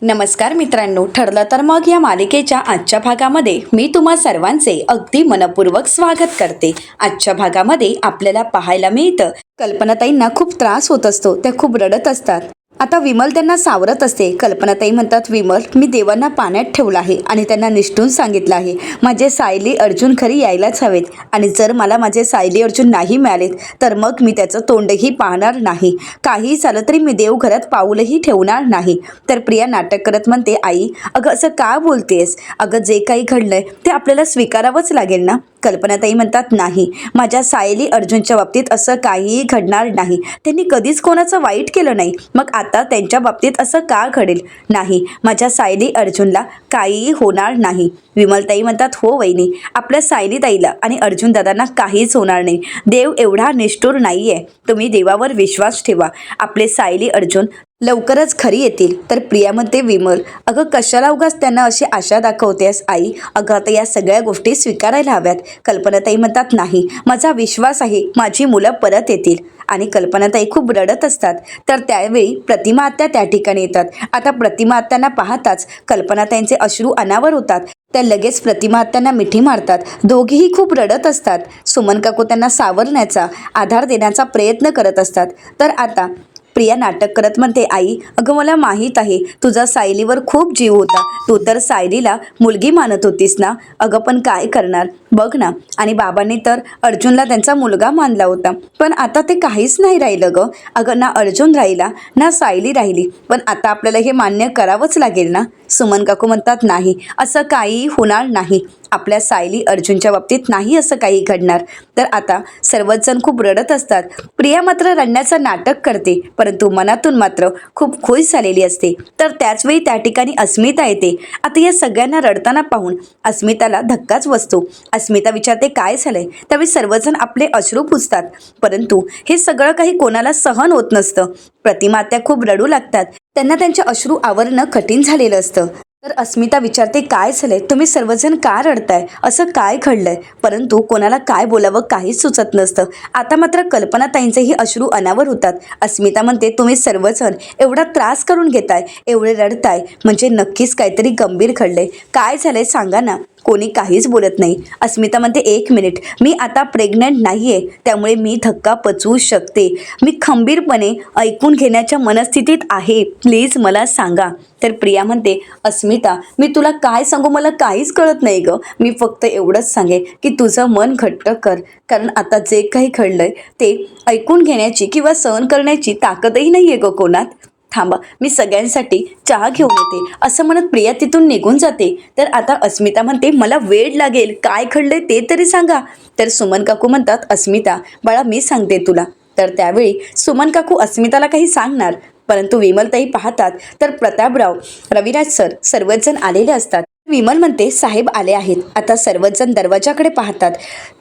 नमस्कार मित्रांनो, ठरलं तर मग या मालिकेच्या आजच्या भागामध्ये मी तुम्हा सर्वांचे अगदी मनपूर्वक स्वागत करते। आजच्या भागामध्ये आपल्याला पाहायला मिळतं कल्पनाताईंना खूप त्रास होत असतो, त्या खूप रडत असतात। आता विमल त्यांना सावरत असते। कल्पनाताई म्हणतात, विमल, मी देवांना पाण्यात ठेवलं आहे आणि त्यांना निष्ठून सांगितलं आहे माझे सायली अर्जुन खरी यायलाच हवेत, आणि जर मला माझे सायली अर्जुन नाही मिळालेत तर मग मी त्याचं तोंडही पाहणार नाही। काही झालं तरी मी देवघरात पाऊलही ठेवणार नाही। तर प्रिया नाटक करत म्हणते, आई अगं असं का बोलतेस? अगं जे काही घडलंय ते आपल्याला स्वीकारावंच लागेल ना। कल्पनाताई म्हणतात, नाही, माझ्या सायली अर्जुनच्या बाबतीत असं काहीही घडणार नाही। त्यांनी कधीच कोणाचं वाईट केलं नाही, मग आता त्यांच्या बाबतीत असं का घडेल? नाही, माझ्या सायली अर्जुनला काहीही होणार नाही। विमलताई म्हणतात, हो वहिनी, आपल्या सायली ताईला आणि अर्जुन दादांना काहीच होणार नाही। देव एवढा निष्ठुर नाहीये, तुम्ही देवावर विश्वास ठेवा, आपले सायली अर्जुन लवकरच खरी येतील। तर प्रिया म्हणते, विमल अगं कशाला उगाच त्यांना अशी आशा दाखवतेस आई? अगं आता या सगळ्या गोष्टी स्वीकारायला हव्यात। कल्पनाताई म्हणतात, नाही, माझा विश्वास आहे माझी मुलं परत येतील। आणि कल्पनाताई खूप रडत असतात। तर त्यावेळी प्रतिमा आत्या त्या ठिकाणी येतात। आता प्रतिमा आत्यांना पाहताच कल्पनाताईंचे अश्रू अनावर होतात। त्या लगेच प्रतिमा आत्यांना मिठी मारतात। दोघीही खूप रडत असतात। सुमन काकू त्यांना सावरण्याचा, आधार देण्याचा प्रयत्न करत असतात। तर आता प्रिया नाटक करत म्हणते, आई अगं मला माहीत आहे तुझा सायलीवर खूप जीव होता, तू तर सायलीला मुलगी मानत होतीस ना। अगं पण काय करणार, बघ ना, आणि बाबांनी तर अर्जुनला त्यांचा मुलगा मानला होता, पण आता ते काहीच नाही राहिलं गं। अगं ना अर्जुन राहिला ना सायली राहिली, पण आता आपल्याला हे मान्य करावंच लागेल ना। सुमन काकू म्हणतात, नाही, असं काही होणार नाही, आपल्या सायली अर्जुनच्या बाबतीत नाही असं काही घडणार। तर आता सर्वच जण खूप रडत असतात। प्रिया मात्र रडण्याचं नाटक करते, परंतु मनातून मात्र खूप खुश झालेली असते। तर त्याचवेळी त्या ठिकाणी अस्मिता येते। आता या सगळ्यांना रडताना पाहून अस्मिताला धक्काच बसतो। अस्मिता विचारते, काय झालंय? त्यावेळी सर्वजण आपले अश्रू पुसतात, परंतु हे सगळं काही कोणाला सहन होत नसतं। प्रतिमा आत्या खूप रडू लागतात, त्यांना त्यांचे अश्रू आवरणं कठीण झालेलं असतं। तर अस्मिता विचारते, काय झालंय? तुम्ही सर्वजण का रडताय? असं काय घडलंय? परंतु कोणाला काय बोलावं काहीच सुचत नसतं। आता मात्र कल्पनाताईंचेही अश्रू अनावर होतात। अस्मिता म्हणते, तुम्ही सर्वजण एवढा त्रास करून घेताय, एवढे रडताय, म्हणजे नक्कीच काहीतरी गंभीर घडलंय। काय झालंय सांगा ना। कोणी काहीच बोलत नाही। अस्मिता म्हणते, एक मिनिट, मी आता प्रेग्नंट नाहीये, त्यामुळे मी धक्का पचवू शकते, मी खंबीरपणे ऐकून घेण्याच्या मनस्थितीत आहे, प्लीज मला सांगा। तर प्रिया म्हणते, अस्मिता मी तुला काय सांगू, मला काहीच कळत नाही गं। मी फक्त एवढंच सांगेन की तुझं मन घट्ट कर, कारण आता जे काही घडलंय ते ऐकून घेण्याची किंवा सहन करण्याची ताकदही नाही आहे गं कोणात। थांबा, मी सगळ्यांसाठी चहा घेऊन येते, असं म्हणत प्रिया तिथून निघून जाते। तर आता अस्मिता म्हणते, मला वेळ लागेल, काय घडलंय ते तरी सांगा। तर सुमन काकू म्हणतात, अस्मिता बाळा मी सांगते तुला। तर त्यावेळी सुमन काकू अस्मिताला काही सांगणार, परंतु विमलताई पाहतात तर प्रतापराव, रविराज सर सर्वच जण आलेले असतात। विमल म्हणते, साहेब आले आहेत। आता सर्वच जण दरवाजाकडे पाहतात।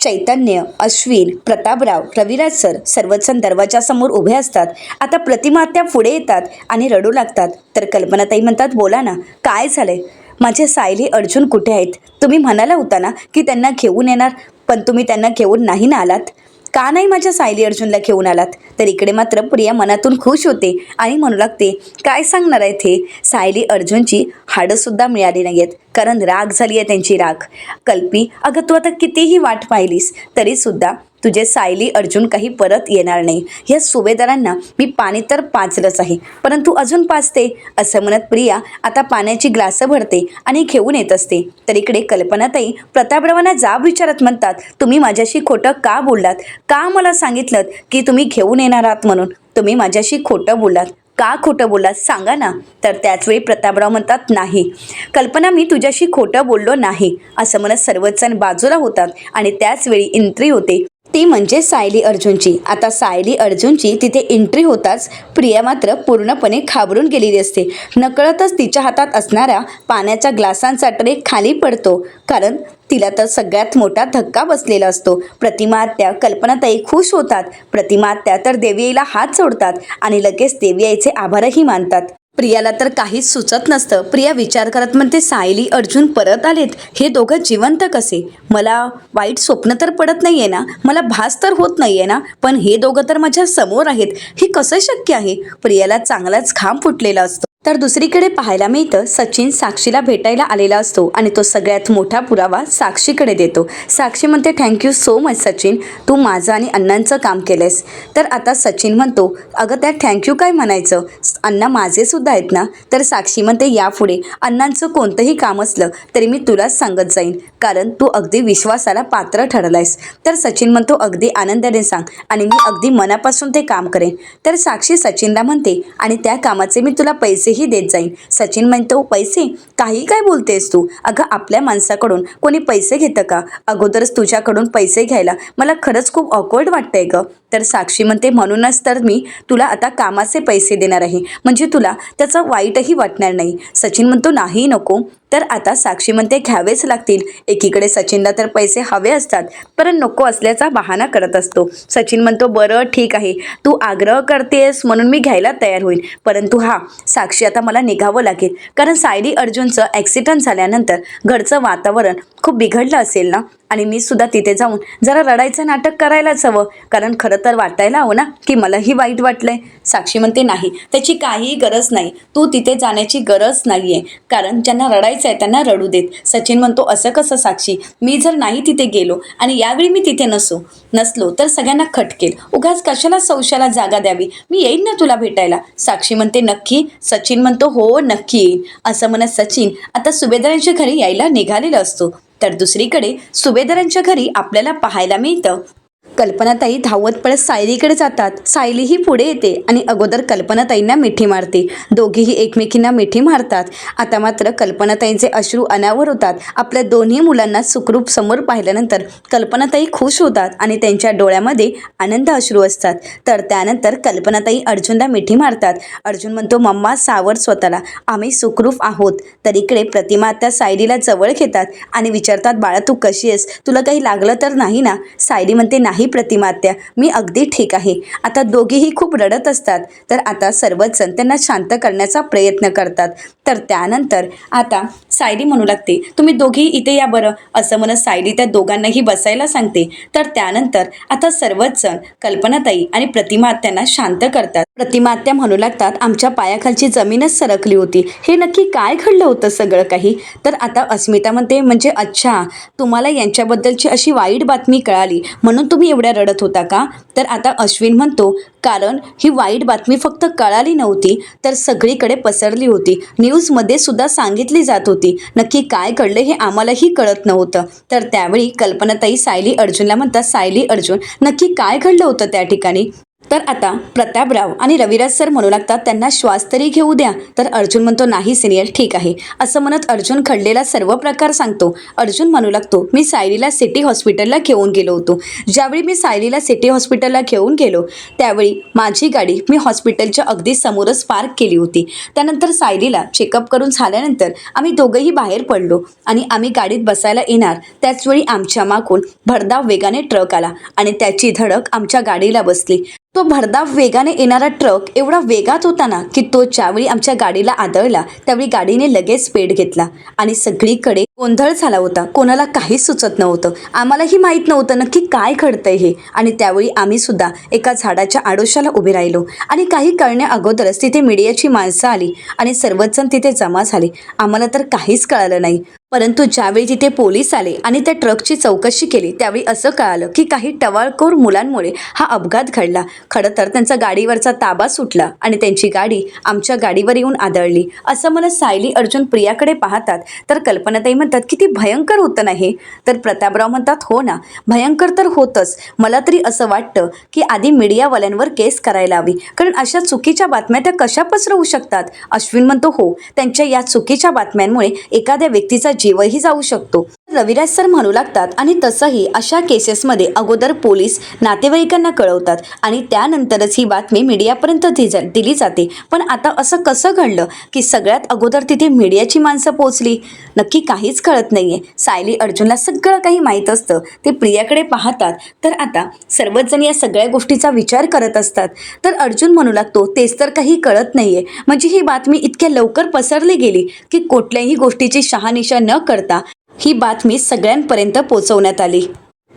चैतन्य, अश्विन, प्रतापराव, रविराज सर सर्वच जण दरवाजासमोर उभे असतात। आता प्रतिमा आत्या पुढे येतात आणि रडू लागतात। तर कल्पनाताई म्हणतात, बोला ना, काय झालंय? माझे सायली अर्जुन कुठे आहेत? तुम्ही म्हणाला होता ना की त्यांना घेऊन येणार, पण तुम्ही त्यांना घेऊन नाही ना आलात, का नाही माझ्या सायली अर्जुनला घेऊन आलात? तर इकडे मात्र प्रिया मनातून खुश होते आणि म्हणू लागते, काय सांगणार आहेत हे? सायली अर्जुनची हाडंसुद्धा मिळाली नाही आहेत, कारण राग झाली आहे त्यांची, राग। कल्पी अगं तू आता कितीही वाट पाहिलीस तरीसुद्धा तुझे सायली अर्जुन काही परत येणार नाही। या सुभेदारांना मी पाणी तर पाजलंच आहे, परंतु अजून पाजते, असं म्हणत प्रिया आता पाण्याची ग्लासं भरते आणि घेऊन येत असते। तर इकडे कल्पनाताई प्रतापरावांना जाब विचारत म्हणतात, तुम्ही माझ्याशी खोटं का बोललात? का मला सांगितलं की तुम्ही घेऊन येणार आहात म्हणून? तुम्ही माझ्याशी खोटं बोललात, का खोटं बोललात सांगा ना। तर त्याचवेळी प्रतापराव म्हणतात, नाही कल्पना, मी तुझ्याशी खोटं बोललो नाही, असं म्हणत सर्वच जण बाजूला होतात। आणि त्याचवेळी एंट्री होते, ती म्हणजे सायली अर्जुनची। आता सायली अर्जुनची तिथे एंट्री होताच प्रिया मात्र पूर्णपणे घाबरून गेलेली असते। नकळतच तिच्या हातात असणाऱ्या पाण्याच्या ग्लासांचा ट्रे खाली पडतो, कारण तिला तर सगळ्यात मोठा धक्का बसलेला असतो। प्रतिमा आत्या, कल्पनाताई खुश होतात। प्रतिमा आत्या तर देवी आईला हात जोडतात आणि लगेच देवी आईचे आभारही मानतात। प्रियाला तर काहीच सुचत नसतं। प्रिया विचार करत म्हणते, सायली अर्जुन परत आलेत, हे दोघं जिवंत कसे? मला वाईट स्वप्न तर पडत नाहीये ना, मला भास तर होत नाहीये ना, पण हे दोघं तर माझ्या समोर आहेत, हे कसं शक्य आहे? प्रियाला चांगलाच घाम फुटलेला असतो। तर दुसरीकडे पाहायला मिळतं सचिन साक्षीला भेटायला आलेला असतो आणि तो सगळ्यात मोठा पुरावा साक्षीकडे देतो. साक्षी म्हणते थँक्यू सो मच सचिन, तू माझं आणि अण्णांचं काम केलंस. तर आता सचिन म्हणतो अगं त्यात थँक्यू काय म्हणायचं, अण्णा माझे सुद्धा आहेत ना. तर साक्षी म्हणते यापुढे अण्णांचं कोणतंही काम असलं तरी मी तुलाच सांगत जाईन, कारण तू अगदी विश्वासाला पात्र ठरलायस. तर सचिन म्हणतो अगदी आनंदाने सांग आणि मी अगदी मनापासून ते काम करेन. तर साक्षी सचिनला म्हणते आणि त्या कामाचे मी तुला पैसेही देत जाईन. सचिन म्हणतो पैसे, काही काय बोलतेस तू, अगं आपल्या माणसाकडून कोणी पैसे घेतं का, अगोदरच तुझ्याकडून पैसे घ्यायला मला खरंच खूप ऑकवर्ड वाटतंय ग. तर साक्षी म्हणते म्हणूनच तर मी तुला आता कामाचे पैसे देणार आहे, म्हणजे तुला त्याचं वाईटही वाटणार नाही. सचिन म्हणतो नाही नको. तर आता साक्षी म्हणते घ्यावेच लागतील. एकीकडे सचिनला तर पैसे हवे असतात पण नको असल्याचा बहाणा करत असतो. सचिन म्हणतो बरं ठीक आहे, तू आग्रह करतेस म्हणून मी घ्यायला तयार होईल, परंतु साक्षी आता मला निघावं लागेल, कारण सायली अर्जुनचं ॲक्सिडेंट झाल्यानंतर घरचं वातावरण खूप बिघडलं असेल ना, आणि मी सुद्धा तिथे जाऊन जरा रडायचं नाटक करायलाच हवं, कारण खरं तर वाटायला हवं ना की मलाही वाईट वाटलंय. साक्षी म्हणते नाही, त्याची काहीही गरज नाही, तू तिथे जाण्याची गरज नाही आहे, कारण ज्यांना रडायचं आहे त्यांना रडू देत. सचिन म्हणतो असं कसं साक्षी, मी जर नाही तिथे गेलो आणि यावेळी मी तिथे नसलो तर सगळ्यांना खटकेल, उगाच कशाला संशयाला जागा द्यावी, मी येईन ना तुला भेटायला. साक्षी म्हणते नक्की. सचिन म्हणतो हो नक्की येईन. असं म्हणत सचिन आता सुभेदारांच्या घरी यायला निघालेला असतो. तर दुसरीकडे सुभेदारांच्या घरी आपल्याला पाहायला मिळतं कल्पनाताई धावत पळत सायलीकडे जातात. सायलीही पुढे येते आणि अगोदर कल्पनाताईंना मिठी मारते. दोघीही एकमेकींना मिठी मारतात. आता मात्र कल्पनाताईंचे अश्रू अनावर होतात. आपल्या दोन्ही मुलांना सुखरूप समोर पाहिल्यानंतर कल्पनाताई खुश होतात आणि त्यांच्या डोळ्यामध्ये आनंद अश्रू असतात. तर त्यानंतर कल्पनाताई अर्जुनला मिठी मारतात. अर्जुन म्हणतो मम्मा सावर स्वतःला, आम्ही सुखरूप आहोत. तर इकडे प्रतिमा त्या सायलीला जवळ घेतात आणि विचारतात बाळा तू कशी आहेस, तुला काही लागलं तर नाही ना. सायली म्हणते नाही प्रतिमा आत्या, मी अगदी ठीक आहे. आता दोघीही खूप रडत असतात. तर आता सर्वच जण त्यांना शांत करण्याचा प्रयत्न करतात. तर त्यानंतर आता सायली म्हणू लागते तुम्ही दोघी इथे या बरं. असं म्हणत सायली त्या दोघांनाही बसायला सांगते. तर त्यानंतर आता सर्वच जण कल्पनाताई आणि प्रतिमा आत्यांना शांत करतात. प्रतिमा आत्या म्हणू लागतात आमच्या पायाखालची जमीनच सरकली होती, हे नक्की काय घडलं होतं सगळं काही. तर आता अस्मिता म्हणते म्हणजे अच्छा, तुम्हाला यांच्याबद्दलची अशी वाईट बातमी कळाली म्हणून तुम्ही एवढ्या रडत होता का. तर आता अश्विन म्हणतो कारण ही वाईट बातमी फक्त कळाली नव्हती तर सगळीकडे पसरली होती, न्यूजमध्ये सुद्धा सांगितली जात होती, नक्की काय घडलं हे आम्हालाही कळत नव्हतं. तर त्यावेळी कल्पनाताई सायली अर्जुनला म्हणतात सायली अर्जुन नक्की काय घडलं होतं त्या ठिकाणी. तर आता प्रतापराव आणि रविराज सर म्हणू लागतात त्यांना श्वास तरी घेऊ द्या. तर अर्जुन म्हणतो नाही सिनियर ठीक आहे. असं म्हणत अर्जुन घडलेला सर्व प्रकार सांगतो. अर्जुन म्हणू लागतो मी सायलीला सिटी हॉस्पिटलला घेऊन गेलो होतो. ज्यावेळी मी सायलीला सिटी हॉस्पिटलला घेऊन गेलो त्यावेळी माझी गाडी मी हॉस्पिटलच्या अगदी समोरच पार्क केली होती. त्यानंतर सायलीला चेकअप करून झाल्यानंतर आम्ही दोघंही बाहेर पडलो आणि आम्ही गाडीत बसायला येणार त्याचवेळी आमच्या मागून भरधाव वेगाने ट्रक आला आणि त्याची धडक आमच्या गाडीला बसली. तो भरधाव वेगाने येणारा ट्रक एवढा वेगात होता ना की तो ज्यावेळी आमच्या गाडीला आदळला त्यावेळी गाडीने लगेच पेट घेतला आणि सगळीकडे गोंधळ झाला होता. कोणाला काहीच सुचत नव्हतं, आम्हालाही माहीत नव्हतं नक्की काय घडतंय हे. आणि त्यावेळी आम्ही सुद्धा एका झाडाच्या आडोशाला उभे राहिलो आणि काही कळण्या अगोदरच तिथे मीडियाची माणसं आली आणि सर्वच जण तिथे जमा झाले. आम्हाला तर काहीच कळालं नाही, परंतु ज्यावेळी तिथे पोलीस आले आणि त्या ट्रकची चौकशी केली त्यावेळी असं कळालं की काही टवाळखोर मुलांमुळे हा अपघात घडला. खरं तर त्यांचा गाडीवरचा ताबा सुटला आणि त्यांची गाडी आमच्या गाडीवर येऊन आदळली. असं म्हणत सायली अर्जुन प्रियाकडे पाहतात. तर कल्पनाताई म्हणतात किती भयंकर होतं ना हे. तर प्रतापराव म्हणतात हो ना भयंकर तर होतंच, मला तरी असं वाटतं की आधी मीडियावाल्यांवर केस करायला हवी, कारण अशा चुकीच्या बातम्या त्या कशा पसरवू शकतात. अश्विन म्हणतो हो, त्यांच्या या चुकीच्या बातम्यांमुळे एखाद्या व्यक्तीचा जीवही जाऊ शकतो. रविराज सर म्हणू लागतात आणि तसंही अशा केसेसमध्ये अगोदर पोलीस नातेवाईकांना कळवतात आणि त्यानंतरच ही बातमी मीडियापर्यंत दिली जाते. पण आता असं कसं घडलं की सगळ्यात अगोदर तिथे मीडियाची माणसं पोहोचली, नक्की काहीच कळत नाहीये. सायली अर्जुनला सगळं काही माहीत असतं. ते प्रियाकडे पाहतात. तर आता सर्वच जण या सगळ्या गोष्टीचा विचार करत असतात. तर अर्जुन म्हणू लागतो तेच तर काही कळत नाहीये, म्हणजे ही बातमी इतक्या लवकर पसरली गेली की कुठल्याही गोष्टीची शहानिशा न करता ही बातमी सगळ्यांपर्यंत पोहोचवण्यात आली.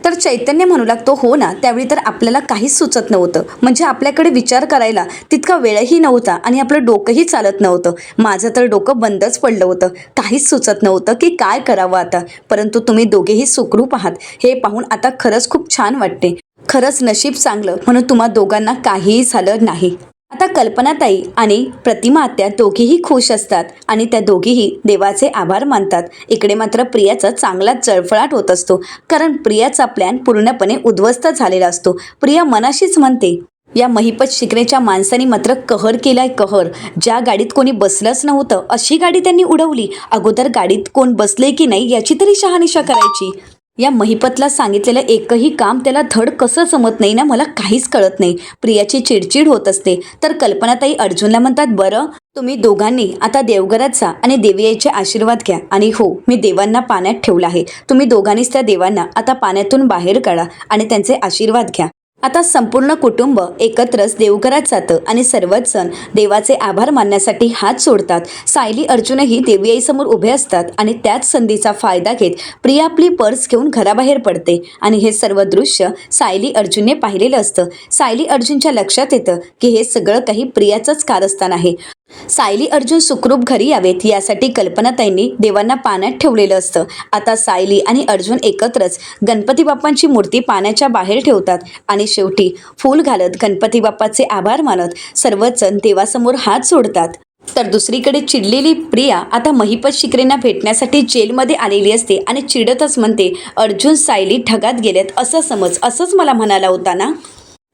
तर चैतन्य म्हणू लागतो, हो ना, त्यावेळी तर आपल्याला काहीच सुचत नव्हतं. म्हणजे आपल्याकडे विचार करायला तितका वेळही नव्हता आणि आपलं डोकंही चालत नव्हतं. माझं तर डोकं बंदच पडलं होतं. काहीच सुचत नव्हतं की काय करावं आता. परंतु तुम्ही दोघेही सुखरूप आहात हे पाहून आता खरंच खूप छान वाटते. खरंच नशीब चांगलं म्हणून तुम्हा दोघांना काहीही झालं नाही. आता कल्पनाताई आणि प्रतिमा आत्या दोघेही खुश असतात आणि त्या दोघीही देवाचे आभार मानतात. इकडे मात्र प्रियाचा चांगलाच चळफळाट होत असतो, कारण प्रियाचा प्लॅन पूर्णपणे उद्ध्वस्त झालेला असतो. प्रिया मनाशीच म्हणते, या महिपत शिकण्याच्या माणसाने मात्र कहर केलाय कहर. ज्या गाडीत कोणी बसलंच नव्हतं अशी गाडी त्यांनी उडवली. अगोदर गाडीत कोण बसले की नाही याची तरी शहानिशा करायची. या महिपतला सांगितलेलं एकही काम त्याला धड कसं जमत नाही ना, मला काहीच कळत नाही. प्रियाची चिडचिड होत असते. तर कल्पनाताई अर्जुनला म्हणतात, बरं तुम्ही दोघांनी आता देवघरात जा आणि देवी आईचे आशीर्वाद घ्या. आणि हो, मी देवांना पाण्यात ठेवलं आहे. तुम्ही दोघांनीच त्या देवांना आता पाण्यातून बाहेर काढा आणि त्यांचे आशीर्वाद घ्या. आता संपूर्ण कुटुंब एकत्रच देवघरात जातं आणि सर्वच जण देवाचे आभार मानण्यासाठी हात सोडतात. सायली अर्जुनही देवी आईसमोर उभे असतात आणि त्याच संधीचा फायदा घेत प्रिया आपली पर्स घेऊन घराबाहेर पडते. आणि हे सर्व दृश्य सायली अर्जुनने पाहिलेलं असतं. सायली अर्जुनच्या लक्षात येतं की हे सगळं काही प्रियाचंच कारस्थान आहे. सायली अर्जुन सुखरूप घरी यावेत यासाठी कल्पनाताईंनी देवांना पाण्यात ठेवलेलं असतं. आता सायली आणि अर्जुन एकत्रच गणपती बाप्पांची मूर्ती पाण्याच्या बाहेर ठेवतात आणि शेवटी फूल घालत गणपती बाप्पाचे आभार मानत सर्वच जण देवासमोर हात जोडतात. तर दुसरीकडे चिडलेली प्रिया आता महिपत शिकरेंना भेटण्यासाठी जेलमध्ये आलेली असते आणि चिडतच म्हणते, अर्जुन सायली ढगात गेलेत असं समज, असंच मला म्हणाला होता ना.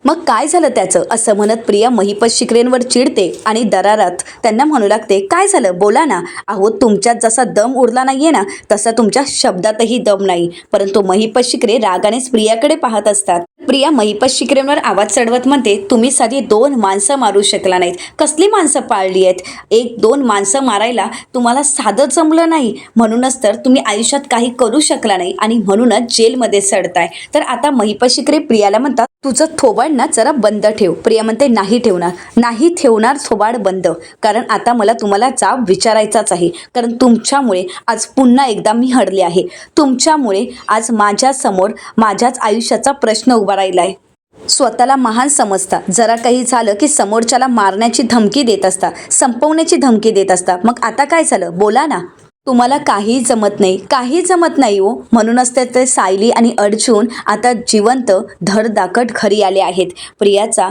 मग काय झालं त्याचं, असं म्हणत प्रिया महिपत शिकरेंवर चिडते आणि दरारात त्यांना म्हणू लागते, काय झालं बोला ना. अहो, तुमच्यात जसा दम उरला नाहीये ना तसा तुमच्या शब्दातही दम नाही. परंतु महिपत शिकरे रागानेच प्रियाकडे पाहत असतात. प्रिया महिपत शिकरेंवर आवाज चढवत म्हणते, तुम्ही साधी 2 माणसं मारू शकला नाहीत. कसली माणसं पाळली आहेत. 1-2 माणसं मारायला तुम्हाला साधं जमलं नाही. म्हणूनच तर तुम्ही आयुष्यात काही करू शकला नाही आणि म्हणूनच जेलमध्ये सडताय. तर आता महिपत शिकरे प्रियाला म्हणतात, तुझं थोबाड ना जरा बंद ठेव. प्रिया म्हणते, नाही ठेवणार, नाही ठेवणार थोबाड बंद. कारण आता मला तुम्हाला जाब विचारायचाच आहे. कारण तुमच्यामुळे आज पुन्हा एकदा मी हरले आहे. तुमच्यामुळे आज माझ्यासमोर माझ्याच आयुष्याचा प्रश्न उभा राहिलाय. स्वतःला महान समजता, जरा काही झालं की समोरच्याला मारण्याची धमकी देत असता, संपवण्याची धमकी देत असता. मग आता काय झालं बोला ना. तुम्हाला काही जमत नाही, काही जमत नाही हो. म्हणूनच तर ते सायली आणि अर्जुन आता जिवंत धडधाकट घरी आले आहेत. प्रियाचा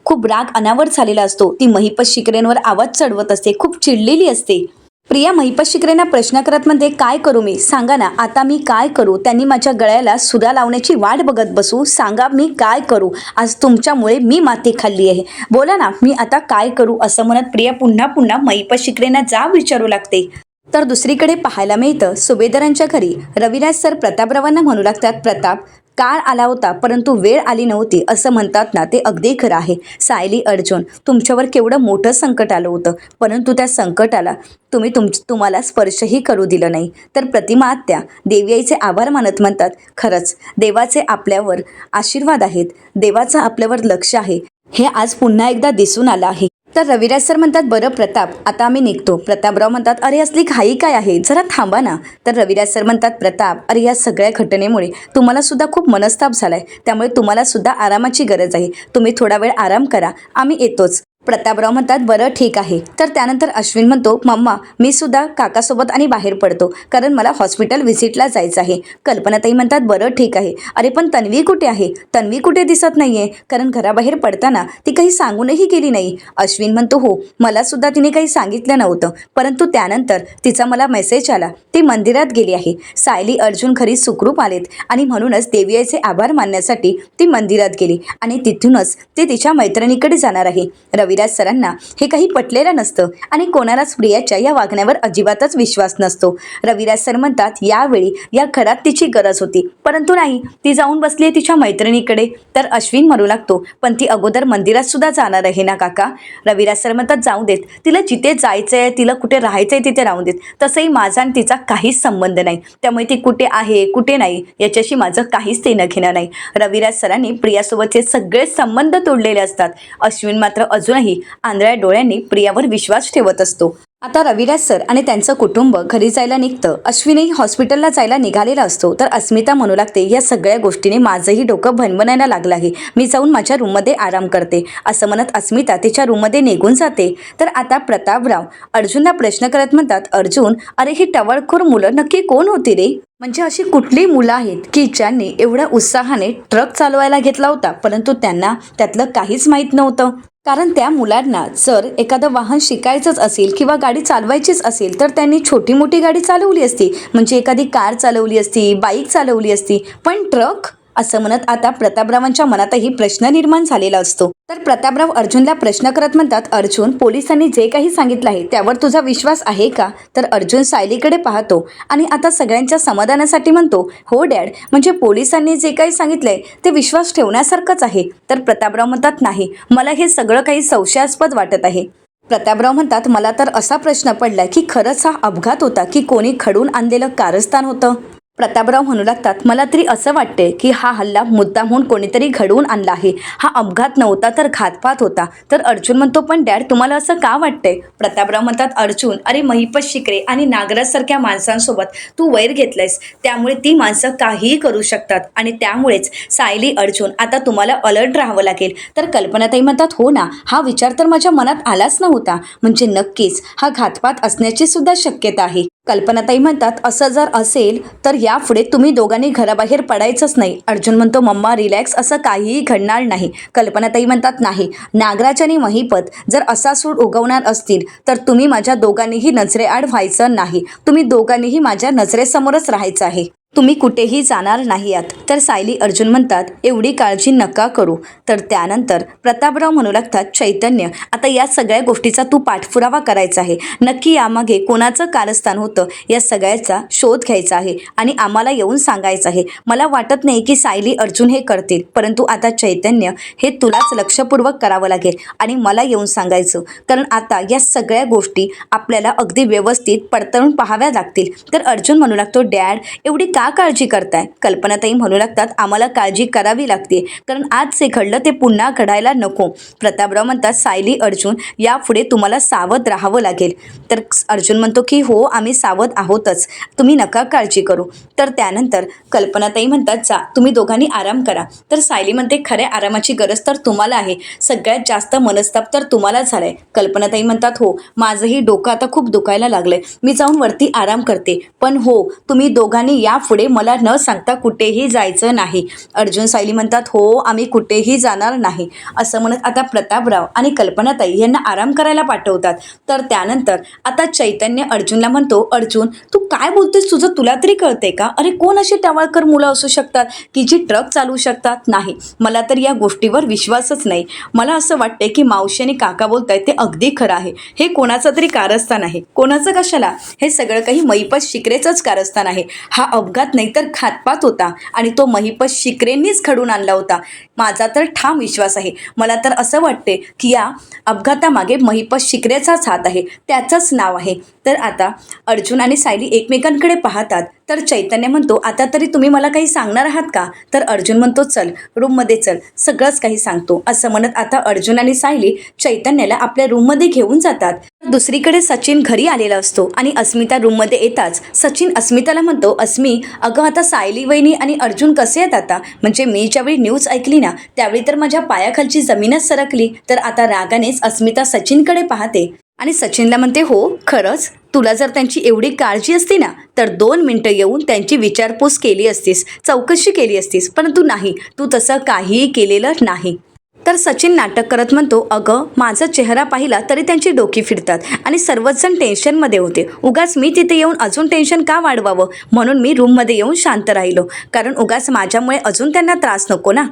खूप राग अनावर झालेला असतो. ती महिपत शिकरेंवर आवाज चढवत असते, खूप चिडलेली असते. प्रिया महिपत शिकरेंना प्रश्न करत म्हणते, काय करू मी, सांगा ना आता मी काय करू. त्यांनी माझ्या गळ्याला सुरा लावण्याची वाट बघत बसू, सांगा मी काय करू. आज तुमच्यामुळे मी माती खाल्ली आहे, बोला ना मी आता काय करू. असं म्हणत प्रिया पुन्हा पुन्हा महिपत शिकरेंना जाब विचारू लागते. तर दुसरीकडे पाहायला मिळतं, सुभेदारांच्या घरी रविराज सर प्रतापरावांना म्हणू लागतात, प्रताप, काळ आला होता परंतु वेळ आली नव्हती असं म्हणतात ना, ते अगदी खरं आहे. सायली अर्जुन, तुमच्यावर केवढं मोठं संकट आलं होतं, परंतु त्या संकटाला तुम्हाला स्पर्शही करू दिलं नाही. तर प्रतिमा आत्या देवी आईचे आभार मानत म्हणतात, खरंच देवाचे आपल्यावर आशीर्वाद आहेत, देवाचं आपल्यावर लक्ष आहे, हे आज पुन्हा एकदा दिसून आलं आहे. तर रविराज सर म्हणतात, बरं प्रताप, आता आम्ही निघतो. प्रतापराव म्हणतात, अरे असली घाई काय आहे, जरा थांबा ना. तर रविराज सर म्हणतात, प्रताप, अरे या सगळ्या घटनेमुळे तुम्हाला सुद्धा खूप मनस्ताप झालाय, त्यामुळे तुम्हाला सुद्धा आरामाची गरज आहे. तुम्ही थोडा वेळ आराम करा, आम्ही येतोच. प्रतापराव म्हणतात, बरं ठीक आहे. तर त्यानंतर अश्विन म्हणतो, मम्मा मी सुद्धा काकासोबत आणि बाहेर पडतो, कारण मला हॉस्पिटल व्हिजिटला जायचं आहे. कल्पनाताई म्हणतात, बरं ठीक आहे. अरे पण तन्वी कुठे आहे, तन्वी कुठे दिसत नाहीये, कारण घराबाहेर पडताना ती काही सांगूनही गेली नाही. अश्विन म्हणतो, हो मला सुद्धा तिने काही सांगितलं नव्हतं, परंतु त्यानंतर तिचा मला मेसेज आला, ती मंदिरात गेली आहे. सायली अर्जुन घरी सुखरूप आलेत आणि म्हणूनच देवी आईचे आभार मानण्यासाठी ती मंदिरात गेली आणि तिथूनच ती तिच्या मैत्रिणीकडे जाणार आहे. रविराज सरांना हे काही पटलेलं नसतं आणि कोणालाच प्रियाच्या या वागण्यावर अजिबातच विश्वास नसतो. रविराज सर म्हणतात, यावेळी या घरात तिची गरज होती, परंतु नाही, ती जाऊन बसली आहे तिच्या मैत्रिणीकडे. तर अश्विन म्हणू लागतो, पण ती अगोदर मंदिरात सुद्धा जाणार आहे ना काका. रविराज सर म्हणतात, जाऊ देत, तिला जिथे जायचं आहे, तिला कुठे राहायचं आहे तिथे राहून देत. तसंही माझा आणि तिचा काहीच संबंध नाही, त्यामुळे ती कुठे आहे कुठे नाही याच्याशी माझं काहीच देणं घेणं नाही. रविराज सरांनी प्रियासोबतचे सगळे संबंध तोडलेले असतात. अश्विन मात्र अजूनही आंधळ्या डोळ्यांनी प्रियावर विश्वास ठेवत असतो. आता रविराज सर आणि त्यांचं कुटुंब घरी जायला निघतं. अश्विनी हॉस्पिटलला जायला निघालेला असतो. तर अस्मिता म्हणू लागते, या सगळ्या गोष्टीने माझंही डोकं भणभणायला लागलं आहे. मी जाऊन माझ्या रूममध्ये आराम करते. असं म्हणत अस्मिता तिच्या रूममध्ये निघून जाते. तर आता प्रतापराव अर्जुनला प्रश्न करत म्हणतात, अर्जुन, अरे ही टवाळखोर मुलं नक्की कोण होती रे? म्हणजे अशी कुठली मुलं आहेत की ज्यांनी एवढ्या उत्साहाने ट्रक चालवायला घेतला होता, परंतु त्यांना त्यातलं काहीच माहीत नव्हतं. कारण त्या मुलांना जर एखादं वाहन शिकायचंच असेल किंवा गाडी चालवायचीच असेल तर त्यांनी छोटी मोठी गाडी चालवली असती, म्हणजे एखादी कार चालवली असती, बाईक चालवली असती, पण ट्रक? असं म्हणत आता प्रतापरावांच्या मनातही प्रश्न निर्माण झालेला असतो. तर प्रतापराव अर्जुनला प्रश्न करत म्हणतात, अर्जुन, पोलिसांनी जे काही सांगितलं आहे त्यावर तुझा विश्वास आहे का? तर अर्जुन सायलीकडे पाहतो आणि आता सगळ्यांच्या समाधानासाठी म्हणतो, हो डॅड, म्हणजे पोलिसांनी जे काही सांगितलंय ते विश्वास ठेवण्यासारखंच आहे. तर प्रतापराव म्हणतात, नाही, मला हे सगळं काही संशयास्पद वाटत आहे. प्रतापराव म्हणतात, मला तर असा प्रश्न पडला की खरंच हा अपघात होता की कोणी खडून आणलेलं कारस्थान होतं? प्रतापराव म्हणू लागतात, मला तरी असं वाटते की हा हल्ला मुद्दामहून कोणीतरी घडवून आणला आहे. हा अपघात नव्हता तर घातपात होता. तर अर्जुन म्हणतो, पण डॅड, तुम्हाला असं का वाटतंय? प्रतापराव म्हणतात, अर्जुन, अरे महिपत शिकरे आणि नागराजसारख्या माणसांसोबत तू वैर घेतलंयस, त्यामुळे ती माणसं काहीही करू शकतात आणि त्यामुळेच सायली, अर्जुन, आता तुम्हाला अलर्ट राहावं लागेल. तर कल्पनाताई म्हणतात, हो ना, हा विचार तर माझ्या मनात आलाच नव्हता. म्हणजे नक्कीच हा घातपात असण्याची सुद्धा शक्यता आहे. कल्पनाताई म्हणतात, असं जर असेल तर यापुढे तुम्ही दोघांनी घराबाहेर पडायचंच नाही. अर्जुन म्हणतो, मम्मा रिलॅक्स, असं काहीही घडणार नाही. कल्पनाताई म्हणतात, नाही, नागराज आणि महिपत जर असा सूड उगवणार असतील तर तुम्ही माझ्या दोघांनीही नजरेआड व्हायचं नाही. तुम्ही दोघांनीही माझ्या नजरेसमोरच राहायचं आहे. तुम्ही कुठेही जाणार नाही आहात. तर सायली, अर्जुन म्हणतात, एवढी काळजी नका करू. तर त्यानंतर प्रतापराव म्हणू लागतात, चैतन्य, आता या सगळ्या गोष्टीचा तू पाठपुरावा करायचा आहे. नक्की यामागे कोणाचं कारस्थान होतं या सगळ्याचा शोध घ्यायचा आहे आणि आम्हाला येऊन सांगायचं आहे. मला वाटत नाही की सायली, अर्जुन हे करतील, परंतु आता चैतन्य, हे तुलाच लक्षपूर्वक करावं लागेल आणि मला येऊन सांगायचं. कारण आता या सगळ्या गोष्टी आपल्याला अगदी व्यवस्थित पडताळून पाहाव्या लागतील. तर अर्जुन म्हणू लागतो, डॅड, एवढी का काळजी करताय? कल्पनाताई म्हणू लागतात, आम्हाला काळजी करावी लागते, कारण आज जे घडलं ते पुन्हा घडायला नको. प्रतापराव म्हणतात, सायली, अर्जुन, यापुढे तुम्हाला सावध राहावं लागेल. तर अर्जुन म्हणतो की हो, आम्ही सावध आहोतच, तुम्ही नका काळजी करू. तर त्यानंतर कल्पनाताई म्हणतात, जा, तुम्ही दोघांनी आराम करा. तर सायली म्हणते, खऱ्या आरामाची गरज तर तुम्हाला आहे, सगळ्यात जास्त मनस्ताप तर तुम्हाला झालाय. कल्पनाताई म्हणतात, हो, माझंही डोकं आता खूप दुखायला लागलंय, मी जाऊन वरती आराम करते. पण हो, तुम्ही दोघांनी यापुढे मला न सांगता कुठेही जायचं नाही. अर्जुन, सायली म्हणतात, हो, आम्ही कुठेही जाणार नाही. असं म्हणत आता प्रतापराव आणि कल्पनाताई यांना आराम करायला पाठवतात. तर त्यानंतर आता चैतन्य अर्जुनला म्हणतो, अर्जुन, तू काय बोलतोयस? तुझं तुला तरी कळतंय का? अरे कोण अशी टवाळकर मुलं असू शकतात की जी ट्रक चालवू शकतात? नाही, मला तर या गोष्टीवर विश्वासच नाही. मला असं वाटतंय की मावशी आणि काका बोलतायत ते अगदी खरं आहे. हे कोणाचं तरी कारस्थान आहे. कोणाचं कशाला? हे सगळं काही महिपत शिकरेचंच कारस्थान आहे. हा अपघात नाही तर घातपात होता आणि तो महिपत शिकरेंनीच घडून आणला होता. माझा तर ठाम विश्वास आहे. मला तर असं वाटते की या अपघातामागे महिपत शिकरेचाच हात आहे, त्याचंच नाव आहे. तर आता अर्जुन आणि सायली एकमेकांकडे पाहतात. तर चैतन्य म्हणतो, आता तरी तुम्ही मला काही सांगणार आहात का? तर अर्जुन म्हणतो, चल रूममध्ये चल, सगळंच काही सांगतो. असं म्हणत आता अर्जुन आणि सायली चैतन्याला आपल्या रूममध्ये घेऊन जातात. दुसरीकडे सचिन घरी आलेला असतो आणि अस्मिता रूममध्ये येताच सचिन अस्मिताला म्हणतो, अस्मी, अगं आता सायली वहिनी आणि अर्जुन कसे आहेत आता? म्हणजे मी ज्यावेळी न्यूज ऐकली ना त्यावेळी तर माझ्या पायाखालची जमीनच सरकली. तर आता रागानेच अस्मिता सचिनकडे पाहते आणि सचिनला म्हणते, हो खरंच, तुला जर त्यांची एवढी काळजी असती ना तर 2 मिनिटं येऊन त्यांची विचारपूस केली असतीस, चौकशी केली असतीस, परंतु नाही, तू तसं काहीही केलेलं नाही. तर सचिन नाटक करत म्हणतो, अगं माझा चेहरा पाहिला तरी त्यांची डोकी फिरतात आणि सर्वच जण टेन्शनमध्ये होते. उगाच मी तिथे येऊन अजून टेन्शन का वाढवावं, म्हणून मी रूममध्ये येऊन शांत राहिलो, कारण उगाच माझ्यामुळे अजून त्यांना त्रास नको ना.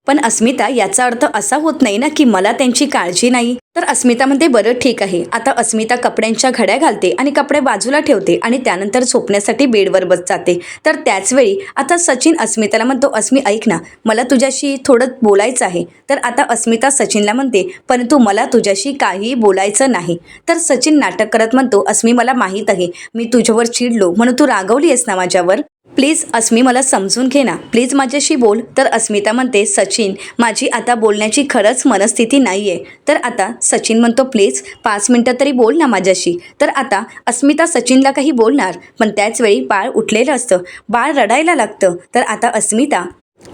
पण अस्मिता, याचा अर्थ असा होत नाही ना की मला त्यांची काळजी नाही. तर अस्मिता म्हणते, बरं ठीक आहे. आता अस्मिता कपड्यांच्या घड्या घालते आणि कपडे बाजूला ठेवते आणि त्यानंतर झोपण्यासाठी बेडवर बस जाते. तर त्याचवेळी आता सचिन अस्मिताला म्हणतो, अस्मी ऐक ना, मला तुझ्याशी थोडं बोलायचं आहे. तर आता अस्मिता सचिनला म्हणते, परंतु मला तुझ्याशी काहीही बोलायचं नाही. तर सचिन नाटक करत म्हणतो, अस्मी, मला माहीत आहे मी तुझ्यावर चिडलो म्हणून तू रागवली आहेस ना माझ्यावर, प्लीज अस्मी मला समजून घे ना, प्लीज माझ्याशी बोल. तर अस्मिता म्हणते, सचिन, माझी आता बोलण्याची खरंच मनस्थिती नाही आहे. तर आता सचिन म्हणतो प्लीज 5 मिनटं तरी बोल ना माझ्याशी. तर आता अस्मिता सचिनला काही बोलणार, पण त्याचवेळी बाळ उठलेलं असतं. बाळ रडायला लागतं. तर आता अस्मिता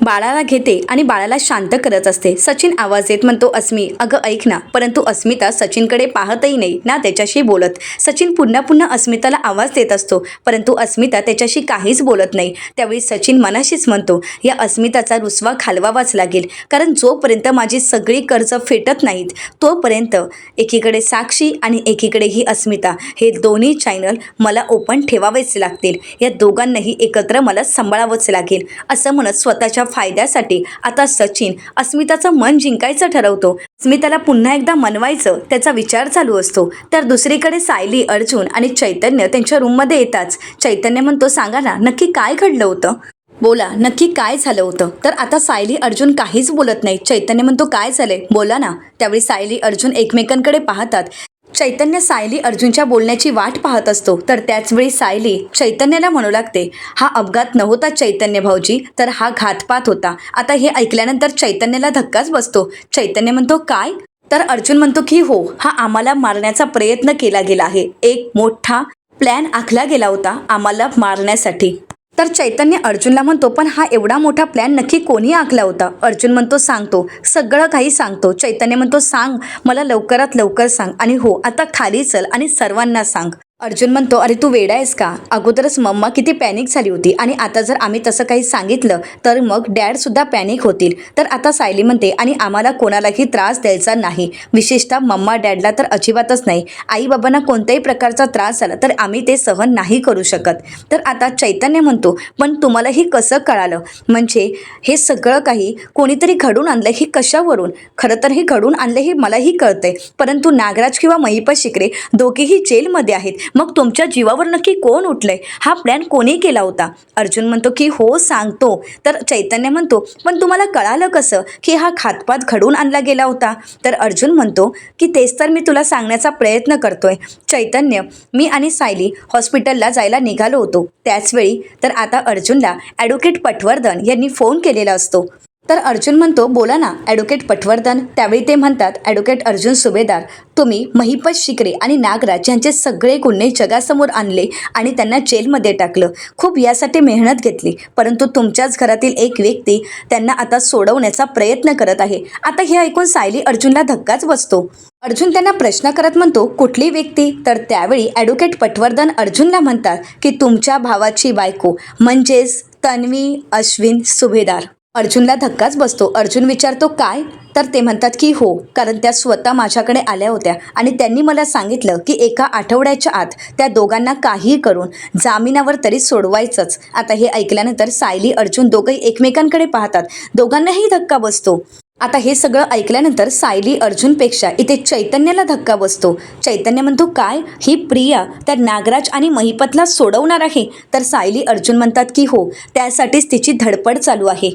बाळाला घेते आणि बाळाला शांत करत असते. सचिन आवाज येत म्हणतो अस्मी अगं ऐक ना. परंतु अस्मिता सचिनकडे पाहतही नाही ना त्याच्याशी बोलत. सचिन पुन्हा पुन्हा अस्मिताला आवाज देत असतो, परंतु अस्मिता त्याच्याशी काहीच बोलत नाही. त्यावेळी सचिन मनाशीच म्हणतो या अस्मिताचा रुसवा घालवावाच लागेल, कारण जोपर्यंत माझी सगळी कर्ज फेटत नाहीत तोपर्यंत एकीकडे साक्षी आणि एकीकडे ही अस्मिता, हे दोन्ही चॅनल मला ओपन ठेवावेच लागतील. या दोघांनाही एकत्र मला सांभाळावंच लागेल. असं म्हणत स्वतःच्या फायद्यासाठी आता सचिन अस्मिताचं मन जिंकायचं ठरवतो. अस्मिताला पुन्हा एकदा मनवायचं त्याचा विचार चालू असतो. तर दुसरीकडे सायली, अर्जुन आणि चैतन्य त्यांच्या रूममध्ये येताच चैतन्य म्हणतो सांगा ना नक्की काय घडलं होतं, बोला नक्की काय झालं होतं. तर आता सायली अर्जुन काहीच बोलत नाही. चैतन्य म्हणतो काय झालंय बोला ना. त्यावेळी सायली अर्जुन एकमेकांकडे पाहतात. चैतन्य सायली अर्जुनच्या बोलण्याची वाट पाहत असतो. तर त्याचवेळी सायली चैतन्याला म्हणू लागते हा अपघात नव्हता चैतन्य भाऊजी, तर हा घातपात होता. आता हे ऐकल्यानंतर चैतन्याला धक्काच बसतो. चैतन्य म्हणतो काय. तर अर्जुन म्हणतो की हो, हा आम्हाला मारण्याचा प्रयत्न केला गेला आहे. एक मोठा प्लॅन आखला गेला होता आम्हाला मारण्यासाठी. तर चैतन्य अर्जुनला म्हणतो पण हा एवढा मोठा प्लॅन नक्की कोणी आखला होता. अर्जुन म्हणतो सांगतो, सगळं काही सांगतो. चैतन्य म्हणतो सांग मला लवकरात लवकर सांग, आणि हो आता खाली चल आणि सर्वांना सांग. अर्जुन म्हणतो अरे तू वेडा आहेस का, अगोदरच मम्मा किती पॅनिक झाली होती आणि आता जर आम्ही तसं काही सांगितलं तर मग डॅडसुद्धा पॅनिक होतील. तर आता सायली म्हणते आणि आम्हाला कोणालाही त्रास द्यायचा नाही, विशेषतः मम्मा डॅडला तर अजिबातच नाही. आई बाबांना कोणत्याही प्रकारचा त्रास झाला तर आम्ही ते सहन नाही करू शकत. तर आता चैतन्य म्हणतो पण तुम्हालाही कसं कळालं, म्हणजे हे सगळं काही कोणीतरी घडून आणलं ही कशावरून. खरं तर हे घडून आणलं हे मलाही कळतंय, परंतु नागराज किंवा महिपत शिकरे दोघेही जेलमध्ये आहेत. मग तुमच्या जीवावर नक्की कोण उठलंय, हा प्लॅन कोणी केला होता. अर्जुन म्हणतो की हो सांगतो. तर चैतन्य म्हणतो पण तुम्हाला कळालं कसं की हा घातपात घडून आणला गेला होता. तर अर्जुन म्हणतो की तेच तर मी तुला सांगण्याचा प्रयत्न करतोय. चैतन्य, मी आणि सायली हॉस्पिटलला जायला निघालो होतो त्याचवेळी तर आता अर्जुनला ॲडव्होकेट पटवर्धन यांनी फोन केलेला असतो. तर अर्जुन म्हणतो बोला ना ॲडव्होकेट पटवर्धन. त्यावेळी ते म्हणतात ॲडव्होकेट अर्जुन सुभेदार, तुम्ही महिपत शिकरे आणि नागराज यांचे सगळे गुन्हे जगासमोर आणले आणि त्यांना जेलमध्ये टाकलं. खूप यासाठी मेहनत घेतली, परंतु तुमच्याच घरातील एक व्यक्ती त्यांना आता सोडवण्याचा प्रयत्न करत आहे. आता हे ऐकून सायली अर्जुनला धक्काच बसतो. अर्जुन त्यांना प्रश्न करत म्हणतो कुठली व्यक्ती. तर त्यावेळी ॲडव्होकेट पटवर्धन अर्जुनला म्हणतात की तुमच्या भावाची बायको म्हणजेच तन्वी अश्विन सुभेदार. अर्जुनला धक्काच बसतो. अर्जुन विचारतो काय. तर ते म्हणतात की हो, कारण त्या स्वतः माझ्याकडे आल्या होत्या आणि त्यांनी मला सांगितलं की एका आठवड्याच्या आत त्या दोघांना काहीही करून जामिनावर तरी सोडवायचंच. आता हे ऐकल्यानंतर सायली अर्जुन दोघंही एकमेकांकडे पाहतात. दोघांनाही धक्का बसतो. आता हे सगळं ऐकल्यानंतर सायली अर्जुनपेक्षा इथे चैतन्याला धक्का बसतो. चैतन्य म्हणतो काय, ही प्रिया त्या नागराज आणि महिपतला सोडवणार आहे. तर सायली अर्जुन म्हणतात की हो, त्यासाठीच तिची धडपड चालू आहे.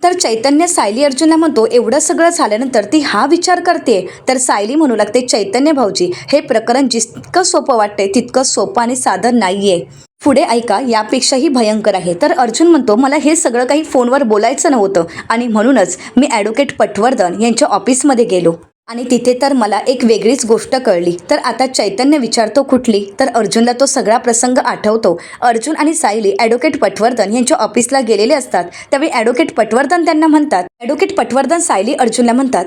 तर चैतन्य सायली अर्जुनला म्हणतो एवढं सगळं झाल्यानंतर ती हा विचार करते. तर सायली म्हणू लागते चैतन्य भाऊजी, हे प्रकरण जितकं सोपं वाटतंय तितकं सोपं आणि साधं नाहीये, पुढे ऐका यापेक्षाही भयंकर आहे. तर अर्जुन म्हणतो मला हे सगळं काही फोनवर बोलायचं नव्हतं आणि म्हणूनच मी ॲडव्होकेट पटवर्धन यांच्या ऑफिसमध्ये गेलो आणि तिथे तर मला एक वेगळीच गोष्ट कळली. तर आता चैतन्य विचारतो कुठली. तर अर्जुनला तो सगळा प्रसंग आठवतो. अर्जुन आणि सायली ॲडव्होकेट पटवर्धन यांच्या ऑफिसला गेलेले असतात. त्यावेळी ॲडव्होकेट पटवर्धन त्यांना म्हणतात, ॲडव्होकेट पटवर्धन सायली अर्जुनला म्हणतात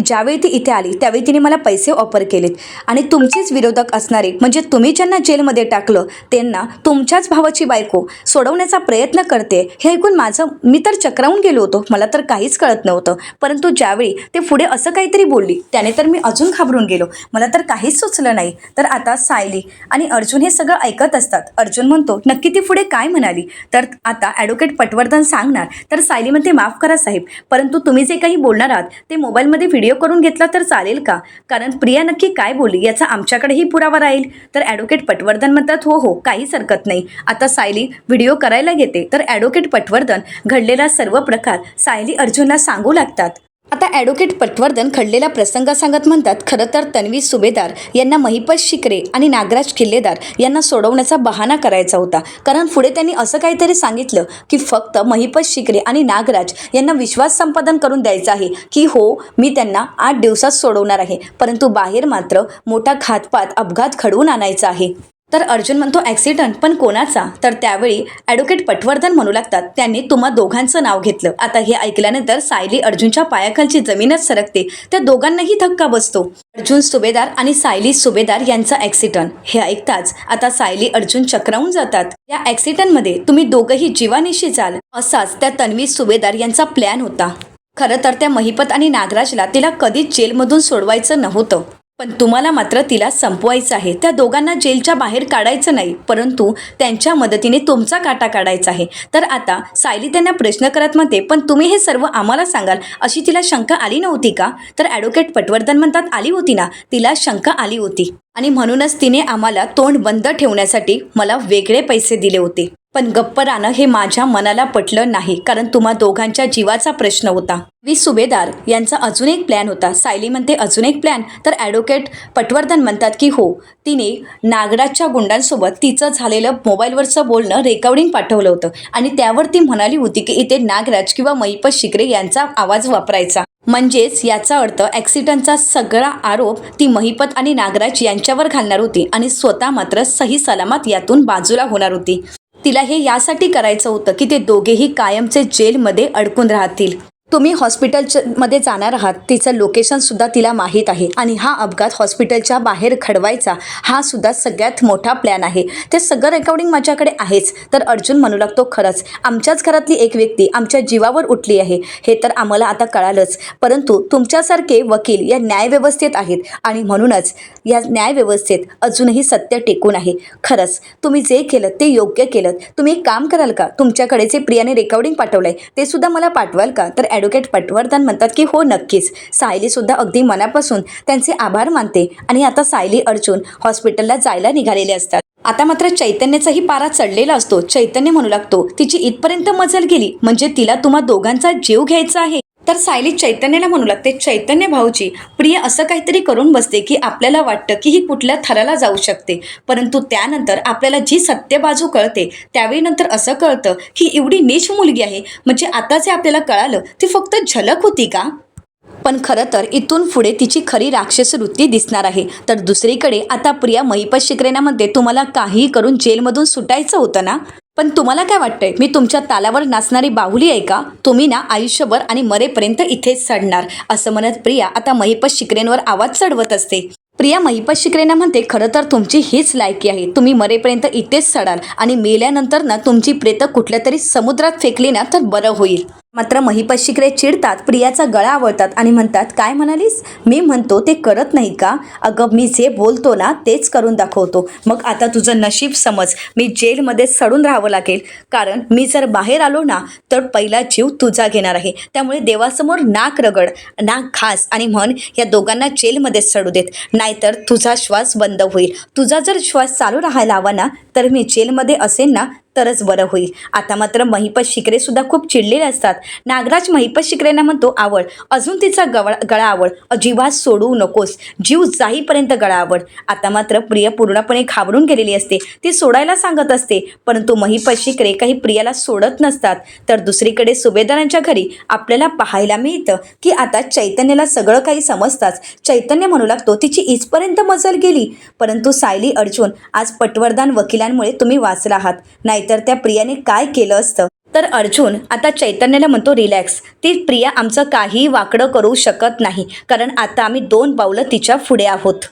ज्यावेळी ती इथे आली त्यावेळी तिने मला पैसे ऑफर केलेत आणि तुमचेच विरोधक असणारे म्हणजे तुम्ही ज्यांना जेलमध्ये टाकलं त्यांना तुमच्याच भावाची बायको सोडवण्याचा प्रयत्न करते. हे ऐकून मी तर चक्रावून गेलो होतो. मला तर काहीच कळत नव्हतं, परंतु ज्यावेळी ते पुढे असं काहीतरी बोलली त्याने तर मी अजून घाबरून गेलो. मला तर काहीच सुचलं नाही. तर आता सायली आणि अर्जुन हे सगळं ऐकत असतात. अर्जुन म्हणतो नक्की ती पुढे काय म्हणाली. तर आता ॲडव्होकेट पटवर्धन सांगणार. तर सायली म्हणते माफ करा साहेब, परंतु तुम्ही जे काही बोलणार आहात ते मोबाईलमध्ये व्हिडिओ करून घेतला तर चालेल का, कारण प्रिया नक्की काय बोलली याचा आमच्याकडेही पुरावा राहील. तर ॲडव्होकेट पटवर्धन म्हणतात हो हो काहीच हरकत नाही. आता सायली व्हिडिओ करायला घेते. तर ॲडव्होकेट पटवर्धन घडलेला सर्व प्रकार सायली अर्जुनला सांगू लागतात. आता ॲडव्होकेट पटवर्धन घडलेला प्रसंग सांगत म्हणतात, खरं तर तन्वी सुभेदार यांना महिपत शिकरे आणि नागराज किल्लेदार यांना सोडवण्याचा बहाणा करायचा होता. कारण पुढे त्यांनी असं काहीतरी सांगितलं की फक्त महिपत शिकरे आणि नागराज यांना विश्वास संपादन करून द्यायचा आहे की हो मी त्यांना 8 दिवसात सोडवणार आहे, परंतु बाहेर मात्र मोठा घातपात अपघात घडवून आणायचा आहे. तर अर्जुन म्हणतो ॲक्सिडंट, पण कोणाचा? तर त्यावेळी ॲडव्होकेट पटवर्धन म्हणू लागतात, त्यांनी तुम्हा दोघांचं नाव घेतलं. आता हे ऐकल्यानंतर सायली अर्जुनच्या पायाखालची जमीनच सरकते. त्या दोघांनाही धक्का बसतो. अर्जुन सुभेदार आणि सायली सुभेदार यांचा ॲक्सिडंट हे ऐकताच आता सायली अर्जुन चक्रावून जातात. या ॲक्सिडंटमध्ये तुम्ही दोघंही जीवानिशी जाल असाच त्या तन्वी सुभेदार यांचा प्लॅन होता. खरं तर त्या महिपत आणि नागराजला तिला कधीच जेलमधून सोडवायचं नव्हतं, पण तुम्हाला मात्र तिला संपवायचं आहे. त्या दोघांना जेलच्या बाहेर काढायचं नाही, परंतु त्यांच्या मदतीने तुमचा काटा काढायचा आहे. तर आता सायली त्यांना प्रश्न करत म्हणते, पण तुम्ही हे सर्व आम्हाला सांगाल अशी तिला शंका आली नव्हती का? तर ॲडव्होकेट पटवर्धन म्हणतात, आली होती ना, तिला शंका आली होती आणि म्हणूनच तिने आम्हाला तोंड बंद ठेवण्यासाठी मला वेगळे पैसे दिले होते. पण गप्प राहणं हे माझ्या मनाला पटलं नाही, कारण तुम्हा दोघांच्या जीवाचा प्रश्न होता. वी सुभेदार यांचा अजून एक प्लॅन होता. सायली म्हणते अजून एक प्लॅन? तर ॲडव्होकेट पटवर्धन म्हणतात की हो, तिने नागराजच्या गुंडांसोबत तिचं झालेलं मोबाईलवरचं बोलणं रेकॉर्डिंग पाठवलं होतं आणि त्यावर ती म्हणाली होती की इथे नागराज किंवा महिपत शिकरे यांचा आवाज वापरायचा. म्हणजेच याचा अर्थ ॲक्सिडंटचा सगळा आरोप ती महिपत आणि नागराज यांच्यावर घालणार होती आणि स्वतः मात्र सही सलामत यातून बाजूला होणार होती. तिला हे यासाठी करायचं होतं की ते दोघेही कायमचे जेलमध्ये अडकून राहतील. तुम्ही हॉस्पिटलमध्ये जाणार आहात, तिचं लोकेशनसुद्धा तिला माहीत आहे आणि हा अपघात हॉस्पिटलच्या बाहेर घडवायचा हा सुद्धा सगळ्यात मोठा प्लॅन आहे. ते सगळं रेकॉर्डिंग माझ्याकडे आहेच. तर अर्जुन म्हणू लागतो, खरंच आमच्याच घरातली एक व्यक्ती आमच्या जीवावर उठली आहे हे तर आम्हाला आता कळालंच, परंतु तुमच्यासारखे वकील या न्यायव्यवस्थेत आहेत आणि म्हणूनच या न्यायव्यवस्थेत अजूनही सत्य टिकून आहे. खरंच तुम्ही जे केलं ते योग्य केलं. तुम्ही एक काम कराल का? तुमच्याकडे जे प्रियाने रेकॉर्डिंग पाठवलंय ते सुद्धा मला पाठवाल का? तर ॲडव्होकेट पटवर्धन म्हणतात की हो नक्कीच. सायलीसुद्धा अगदी मनापासून त्यांचे आभार मानते आणि आता सायली अर्जुन हॉस्पिटलला जायला निघालेले असतात. आता मात्र चैतन्याचाही पारा चढलेला असतो. चैतन्य म्हणू लागतो, तिची इथपर्यंत मजल गेली म्हणजे तिला तुम्हा दोघांचा जीव घ्यायचा आहे. तर सायली चैतन्याला म्हणू लागते, चैतन्य भाऊजी, प्रिया असं काहीतरी करून बसते की आपल्याला वाटतं की ही कुठल्या थराला जाऊ शकते, परंतु त्यानंतर आपल्याला जी सत्य बाजू कळते त्यावेळी नंतर असं कळतं की एवढी नीच मुलगी आहे. म्हणजे आता जे आपल्याला कळालं ती फक्त झलक होती का? पण खरं तर इथून पुढे तिची खरी राक्षस वृत्ती दिसणार आहे. तर दुसरीकडे आता प्रिया महिपत शिकरेनामध्ये तुम्हाला काही करून जेलमधून सुटायचं होतं ना, पण तुम्हाला काय वाटतंय मी तुमच्या तालावर नाचणारी बाहुली आहे का? तुम्ही ना आयुष्यभर आणि मरेपर्यंत इथेच चढणार, असं म्हणत प्रिया आता महिपत शिकरेंवर आवाज चढवत असते. प्रिया महिपत शिकरेंना म्हणते, खरं तर तुमची हीच लायकी आहे, तुम्ही मरेपर्यंत इथेच चढाल आणि मेल्यानंतर ना तुमची प्रेतं कुठल्या तरी समुद्रात फेकली ना तर बरं होईल. मात्र महिपत शिकरे चिडतात, प्रियाचा गळा आवळतात आणि म्हणतात, काय म्हणालीस? मी म्हणतो ते करत नाही का? अगं मी जे बोलतो ना तेच करून दाखवतो. मग आता तुझं नशीब समज, मी जेलमध्ये सडून राहावं लागेल, कारण मी जर बाहेर आलो ना तर पहिला जीव तुझा घेणार आहे. त्यामुळे देवासमोर नाक रगड, नाक घास आणि म्हण या दोघांना जेलमध्येच सडू देत, नाहीतर तुझा श्वास बंद होईल. तुझा जर श्वास चालू राहायला हवा ना तर मी जेलमध्ये असेल ना तरच बरं होईल. आता मात्र महिपत शिकरे सुद्धा खूप चिडलेले असतात. नागराज महिपत शिकरेंना म्हणतो, आवड अजून तिचा गळा आवड, अजिबात सोडू नकोस, जीव जाईपर्यंत गळा आवड. आता मात्र प्रिया पूर्णपणे घाबरून गेलेली असते. ती सोडायला सांगत असते, परंतु महिपत शिकरे काही प्रियाला सोडत नसतात. तर दुसरीकडे सुभेदारांच्या घरी आपल्याला पाहायला मिळतं की आता चैतन्याला सगळं काही समजताच चैतन्य म्हणू लागतो, तिची इथपर्यंत मजल गेली, परंतु सायली अर्जुन आज पटवर्धन वकिलांमुळे तुम्ही वाचला आहात, नाहीतर त्या प्रियाने काय केलं असतं. तर अर्जुन आता चैतन्याला म्हणतो, रिलॅक्स, ती प्रिया आमचं काही वाकडं करू शकत नाही, कारण आता आम्ही 2 पावलं तिच्या पुढे आहोत.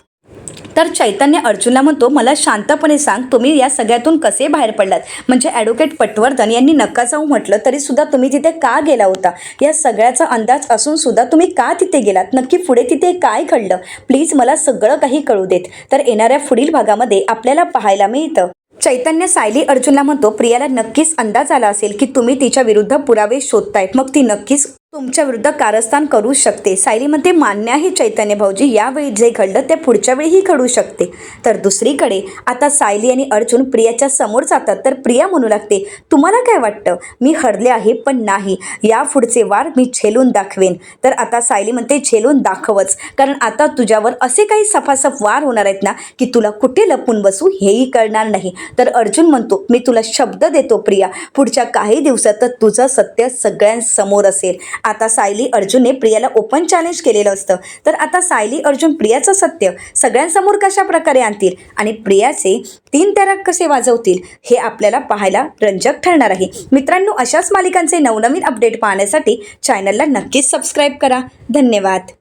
तर चैतन्य अर्जुनला म्हणतो, मला शांतपणे सांग, तुम्ही या सगळ्यातून कसे बाहेर पडलात? म्हणजे ॲडव्होकेट पटवर्धन यांनी नका जाऊ म्हटलं तरीसुद्धा तुम्ही तिथे का गेला होता? या सगळ्याचा अंदाज असूनसुद्धा तुम्ही का तिथे गेलात? नक्की पुढे तिथे काय घडलं? प्लीज मला सगळं काही कळू देत. तर येणाऱ्या पुढील भागामध्ये आपल्याला पाहायला मिळतं चैतन्य सायली अर्जुनला म्हणतो, प्रियाला नक्कीच अंदाज आला असेल की तुम्ही तिच्या विरुद्ध पुरावे शोधतायत, मग ती नक्कीच तुमच्या विरुद्ध कारस्थान करू शकते. सायली म्हणते मान्य आहे चैतन्य भाऊजी, यावेळी जे घडलं ते पुढच्या वेळीही घडू शकते. तर दुसरीकडे आता सायली आणि अर्जुन प्रियाच्या समोर जातात. तर प्रिया म्हणू लागते, तुम्हाला काय वाटतं, मी हरले आहे पण नाही, या पुढचे वार मी झेलून दाखवेन. तर आता सायली म्हणते झेलून दाखवच, कारण आता तुझ्यावर असे काही सफासफ वार होणार आहेत ना की तुला कुठे लपून बसू हेही कळणार नाही. तर अर्जुन म्हणतो, मी तुला शब्द देतो प्रिया, पुढच्या काही दिवसात तुझं सत्य सगळ्यांसमोर असेल. आता सायली अर्जुनने प्रियाला ओपन चॅलेंज केलेलं असतं. तर आता सायली अर्जुन प्रियाचं सत्य सगळ्यांसमोर कशा प्रकारे आणतील आणि प्रियाचे 3 तराक कसे वाजवतील हे आपल्याला पाहायला रंजक ठरणार आहे. मित्रांनो, अशाच मालिकांचे नवनवीन अपडेट पाहण्यासाठी चॅनलला नक्कीच सबस्क्राईब करा. धन्यवाद.